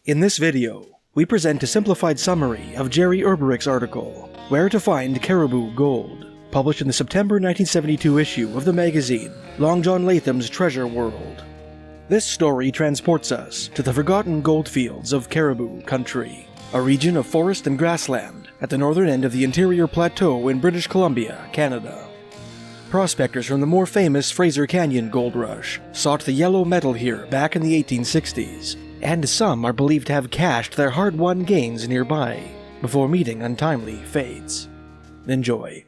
In this video, we present a simplified summary of Gerry Erberich's article, Where to Find Cariboo Gold, published in the September 1972 issue of the magazine Long John Latham's Treasure World. This story transports us to the forgotten goldfields of Cariboo Country, a region of forest and grassland at the northern end of the interior plateau in British Columbia, Canada. Prospectors from the more famous Fraser Canyon gold rush sought the yellow metal here back in the 1860s, and some are believed to have cached their hard-won gains nearby before meeting untimely fates. Enjoy.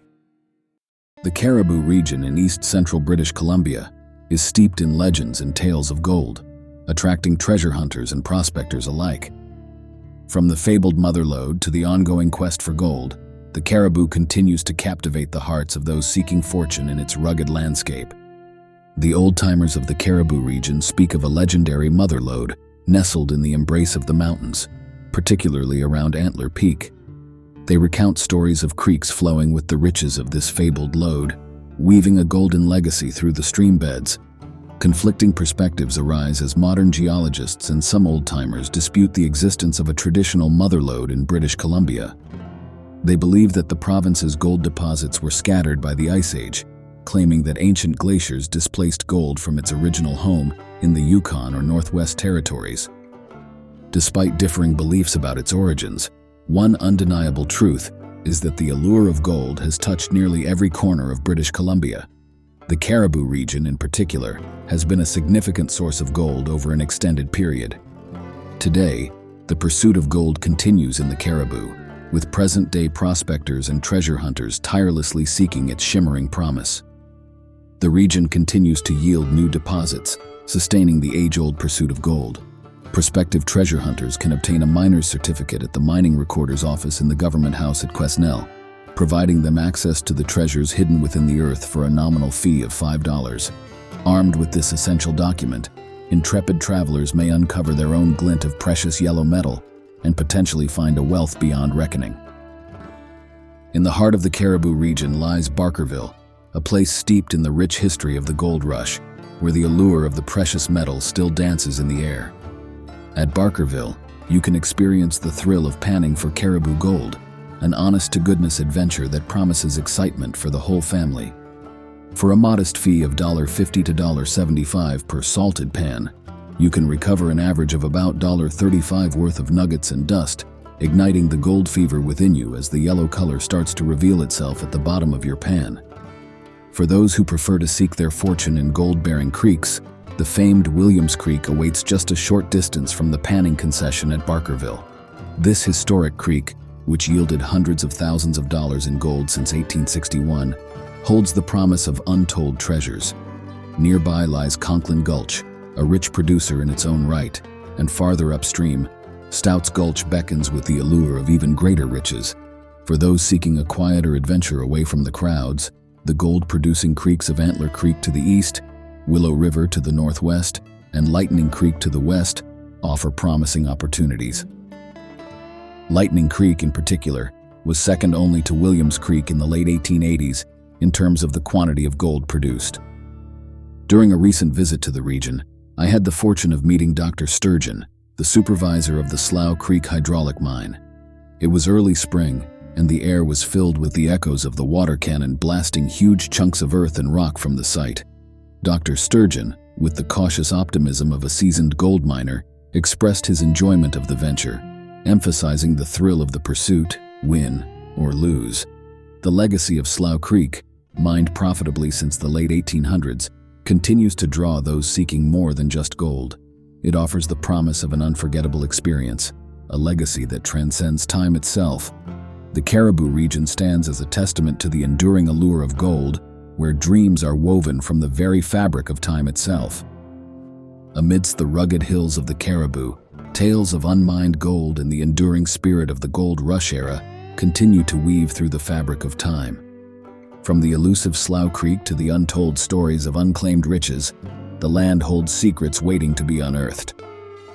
The Cariboo region in east-central British Columbia is steeped in legends and tales of gold, attracting treasure hunters and prospectors alike. From the fabled Mother Lode to the ongoing quest for gold, the Cariboo continues to captivate the hearts of those seeking fortune in its rugged landscape. The old-timers of the Cariboo region speak of a legendary Mother Lode nestled in the embrace of the mountains, particularly around Antler Peak. They recount stories of creeks flowing with the riches of this fabled lode, weaving a golden legacy through the stream beds. Conflicting perspectives arise as modern geologists and some old-timers dispute the existence of a traditional Mother Lode in British Columbia. They believe that the province's gold deposits were scattered by the Ice Age, claiming that ancient glaciers displaced gold from its original home in the Yukon or Northwest Territories. Despite differing beliefs about its origins, one undeniable truth is that the allure of gold has touched nearly every corner of British Columbia. The Cariboo region, in particular, has been a significant source of gold over an extended period. Today, the pursuit of gold continues in the Cariboo, with present-day prospectors and treasure hunters tirelessly seeking its shimmering promise. The region continues to yield new deposits, sustaining the age-old pursuit of gold. Prospective treasure hunters can obtain a miner's certificate at the mining recorder's office in the government house at Quesnel, providing them access to the treasures hidden within the earth for a nominal fee of $5. Armed with this essential document, intrepid travelers may uncover their own glint of precious yellow metal and potentially find a wealth beyond reckoning. In the heart of the Cariboo region lies Barkerville, a place steeped in the rich history of the gold rush, where the allure of the precious metal still dances in the air. At Barkerville, you can experience the thrill of panning for Cariboo gold, an honest-to-goodness adventure that promises excitement for the whole family. For a modest fee of $50 to $75 per salted pan, you can recover an average of about $35 worth of nuggets and dust, igniting the gold fever within you as the yellow color starts to reveal itself at the bottom of your pan. For those who prefer to seek their fortune in gold-bearing creeks, the famed Williams Creek awaits just a short distance from the panning concession at Barkerville. This historic creek, which yielded hundreds of thousands of dollars in gold since 1861, holds the promise of untold treasures. Nearby lies Conklin Gulch, a rich producer in its own right, and farther upstream, Stouts Gulch beckons with the allure of even greater riches. For those seeking a quieter adventure away from the crowds, the gold-producing creeks of Antler Creek to the east, Willow River to the northwest, and Lightning Creek to the west offer promising opportunities. Lightning Creek, in particular, was second only to Williams Creek in the late 1880s in terms of the quantity of gold produced. During a recent visit to the region, I had the fortune of meeting Dr. Sturgeon, the supervisor of the Slough Creek hydraulic mine. It was early spring, and the air was filled with the echoes of the water cannon blasting huge chunks of earth and rock from the site. Dr. Sturgeon, with the cautious optimism of a seasoned gold miner, expressed his enjoyment of the venture, emphasizing the thrill of the pursuit, win or lose. The legacy of Slough Creek, mined profitably since the late 1800s, continues to draw those seeking more than just gold. It offers the promise of an unforgettable experience, a legacy that transcends time itself. The Cariboo region stands as a testament to the enduring allure of gold, where dreams are woven from the very fabric of time itself. Amidst the rugged hills of the Cariboo, tales of unmined gold and the enduring spirit of the gold rush era continue to weave through the fabric of time. From the elusive Slough Creek to the untold stories of unclaimed riches, the land holds secrets waiting to be unearthed.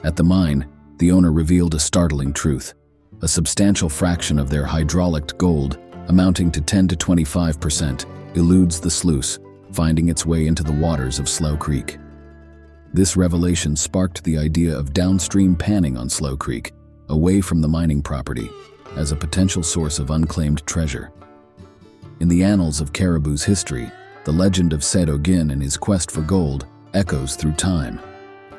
At the mine, the owner revealed a startling truth. A substantial fraction of their hydraulic gold, amounting to 10 to 25%, eludes the sluice, finding its way into the waters of Slough Creek. This revelation sparked the idea of downstream panning on Slow Creek, away from the mining property, as a potential source of unclaimed treasure. In the annals of Caribou's history, the legend of Sato Gin and his quest for gold echoes through time.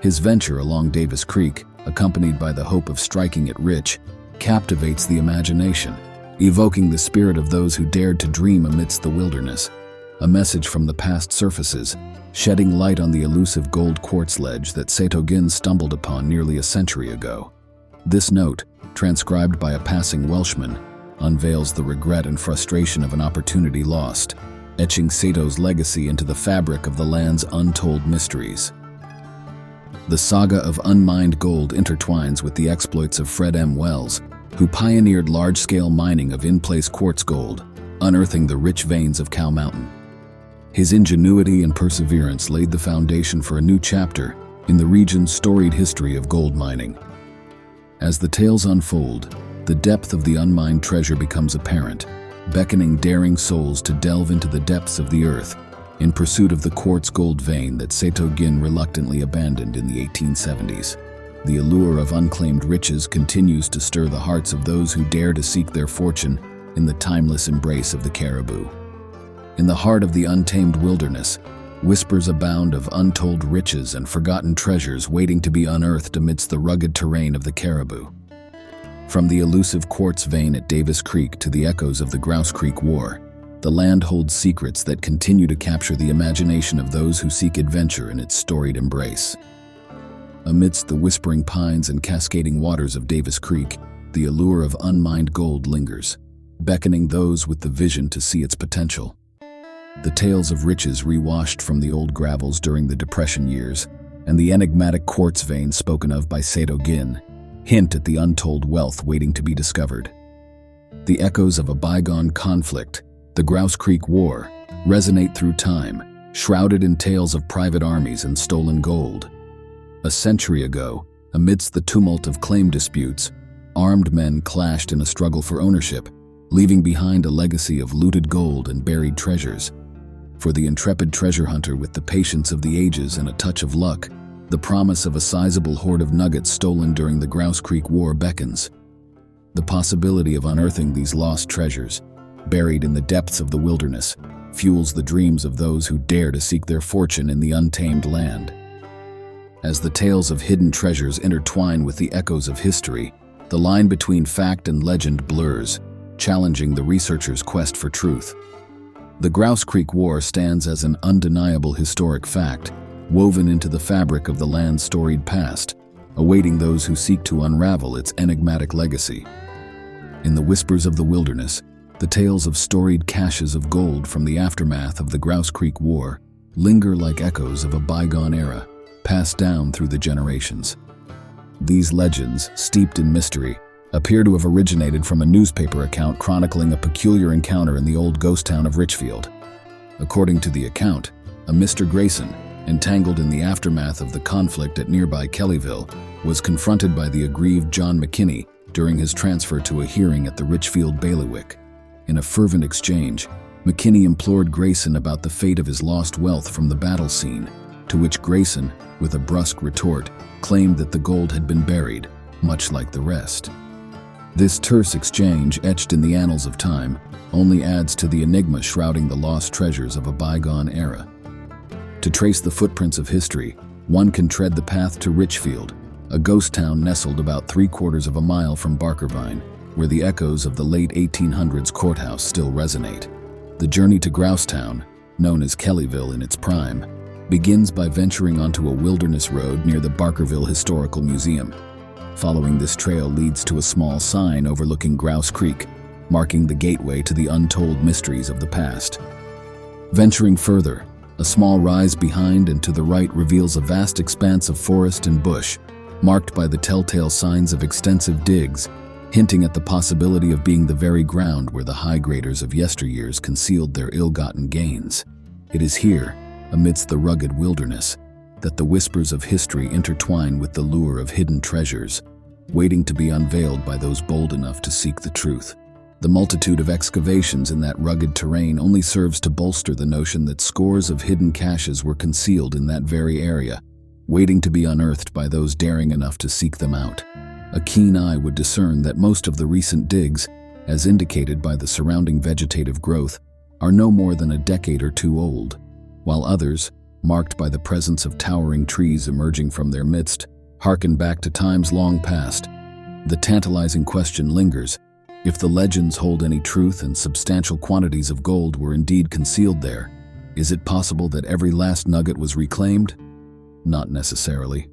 His venture along Davis Creek, accompanied by the hope of striking it rich, captivates the imagination, evoking the spirit of those who dared to dream amidst the wilderness. A message from the past surfaces, shedding light on the elusive gold quartz ledge that Sato Gin stumbled upon nearly a century ago. This note, transcribed by a passing Welshman, unveils the regret and frustration of an opportunity lost, etching Sato's legacy into the fabric of the land's untold mysteries. The saga of unmined gold intertwines with the exploits of Fred M. Wells, who pioneered large-scale mining of in-place quartz gold, unearthing the rich veins of Cow Mountain. His ingenuity and perseverance laid the foundation for a new chapter in the region's storied history of gold mining. As the tales unfold, the depth of the unmined treasure becomes apparent, beckoning daring souls to delve into the depths of the earth in pursuit of the quartz gold vein that Sato Gin reluctantly abandoned in the 1870s. The allure of unclaimed riches continues to stir the hearts of those who dare to seek their fortune in the timeless embrace of the caribou. In the heart of the untamed wilderness, whispers abound of untold riches and forgotten treasures waiting to be unearthed amidst the rugged terrain of the caribou. From the elusive quartz vein at Davis Creek to the echoes of the Grouse Creek War, the land holds secrets that continue to capture the imagination of those who seek adventure in its storied embrace. Amidst the whispering pines and cascading waters of Davis Creek, the allure of unmined gold lingers, beckoning those with the vision to see its potential. The tales of riches rewashed from the old gravels during the Depression years, and the enigmatic quartz vein spoken of by Sato Gin, hint at the untold wealth waiting to be discovered. The echoes of a bygone conflict, the Grouse Creek War, resonate through time, shrouded in tales of private armies and stolen gold. A century ago, amidst the tumult of claim disputes, armed men clashed in a struggle for ownership, leaving behind a legacy of looted gold and buried treasures. For the intrepid treasure hunter with the patience of the ages and a touch of luck, the promise of a sizable hoard of nuggets stolen during the Grouse Creek War beckons. The possibility of unearthing these lost treasures, buried in the depths of the wilderness, fuels the dreams of those who dare to seek their fortune in the untamed land. As the tales of hidden treasures intertwine with the echoes of history, the line between fact and legend blurs, challenging the researcher's quest for truth. The Grouse Creek War stands as an undeniable historic fact, woven into the fabric of the land's storied past, awaiting those who seek to unravel its enigmatic legacy. In the whispers of the wilderness, the tales of storied caches of gold from the aftermath of the Grouse Creek War linger like echoes of a bygone era, passed down through the generations. These legends, steeped in mystery, appear to have originated from a newspaper account chronicling a peculiar encounter in the old ghost town of Richfield. According to the account, a Mr. Grayson, entangled in the aftermath of the conflict at nearby Kellyville, was confronted by the aggrieved John McKinney during his transfer to a hearing at the Richfield bailiwick. In a fervent exchange, McKinney implored Grayson about the fate of his lost wealth from the battle scene, to which Grayson, with a brusque retort, claimed that the gold had been buried, much like the rest. This terse exchange, etched in the annals of time, only adds to the enigma shrouding the lost treasures of a bygone era. To trace the footprints of history, one can tread the path to Richfield, a ghost town nestled about 3/4 of a mile from Barkervine, where the echoes of the late 1800s courthouse still resonate. The journey to Grousetown, known as Kellyville in its prime, begins by venturing onto a wilderness road near the Barkerville Historical Museum. Following this trail leads to a small sign overlooking Grouse Creek, marking the gateway to the untold mysteries of the past. Venturing further, a small rise behind and to the right reveals a vast expanse of forest and bush, marked by the telltale signs of extensive digs, hinting at the possibility of being the very ground where the high graders of yesteryears concealed their ill-gotten gains. It is here, amidst the rugged wilderness, that the whispers of history intertwine with the lure of hidden treasures, waiting to be unveiled by those bold enough to seek the truth. The multitude of excavations in that rugged terrain only serves to bolster the notion that scores of hidden caches were concealed in that very area, waiting to be unearthed by those daring enough to seek them out. A keen eye would discern that most of the recent digs, as indicated by the surrounding vegetative growth, are no more than a decade or two old, while others, marked by the presence of towering trees emerging from their midst, harken back to times long past. The tantalizing question lingers: if the legends hold any truth and substantial quantities of gold were indeed concealed there, is it possible that every last nugget was reclaimed? Not necessarily.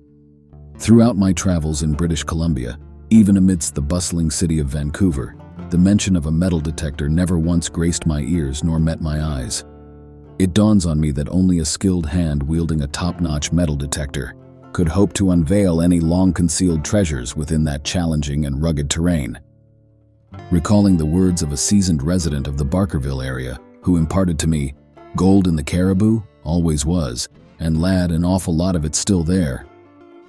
Throughout my travels in British Columbia, even amidst the bustling city of Vancouver, the mention of a metal detector never once graced my ears nor met my eyes. It dawns on me that only a skilled hand wielding a top-notch metal detector could hope to unveil any long-concealed treasures within that challenging and rugged terrain. Recalling the words of a seasoned resident of the Barkerville area who imparted to me, "Gold in the Cariboo always was, and lad, an awful lot of it's still there,"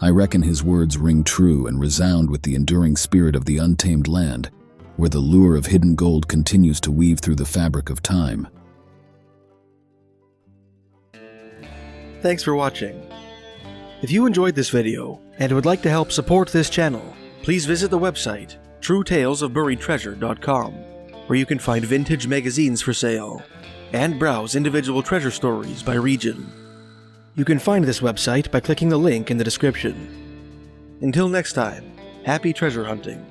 I reckon his words ring true and resound with the enduring spirit of the untamed land, where the lure of hidden gold continues to weave through the fabric of time. Thanks for watching. If you enjoyed this video and would like to help support this channel, please visit the website truetalesofburiedtreasure.com, where you can find vintage magazines for sale and browse individual treasure stories by region. You can find this website by clicking the link in the description. Until next time, happy treasure hunting.